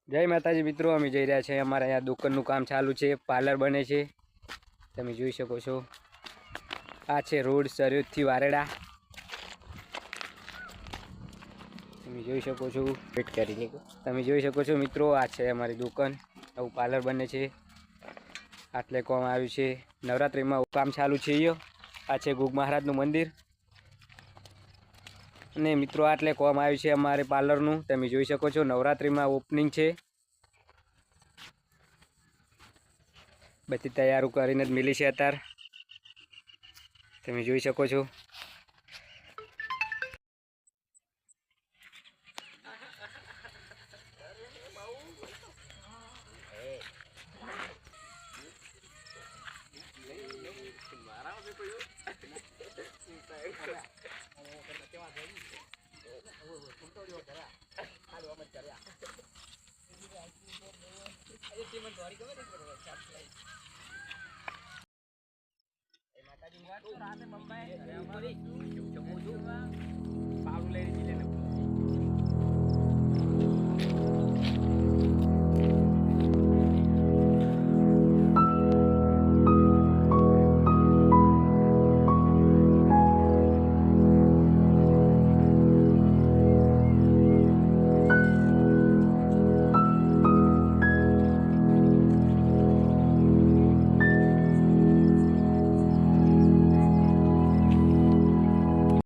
जय माताजी मित्रों, अमे जई रह्या छे अमारा अहींया दुकाननुं काम चालू छे। पार्लर बने छे, तमे जोई शको छो। आ छे रोड सरहदथी वारेड़ा, तमे जोई शको छो। वेट करीने तमे जोई शको छो मित्रों, आ छे अमारी दुकान। आવું पार्लर बने छे। आटले काम आव्युं छे। नवरात्रिमां काम चालू छे। आ छे गुग महाराजनुं मंदिर ने मित्रों आटले काम आव्युं छे अमारे पार्लरनुं। तमे जोई शको छो नवरात्रिमां ओपनिंग छे। बधी तैयारी करीने ज मिली छे अत्यार। तमे जोई शको छो।